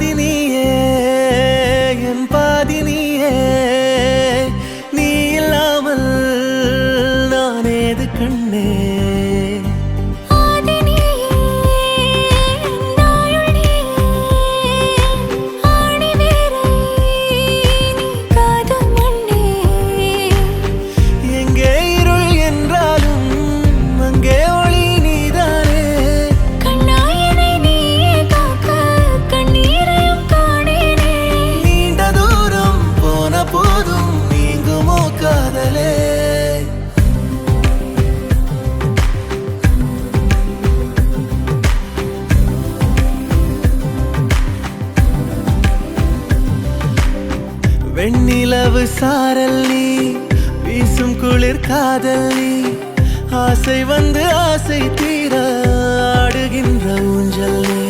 பாதி நீயே என் பாதி நீயே நீ இல்லாமல் நான் ஏது கண்ணே வெண்ணிலவு சாரல் நீ வீசும் குளிர் காதல் நீ ஆசை வந்து ஆசை தீர ஆடுகின்ற ஊஞ்சல் நீ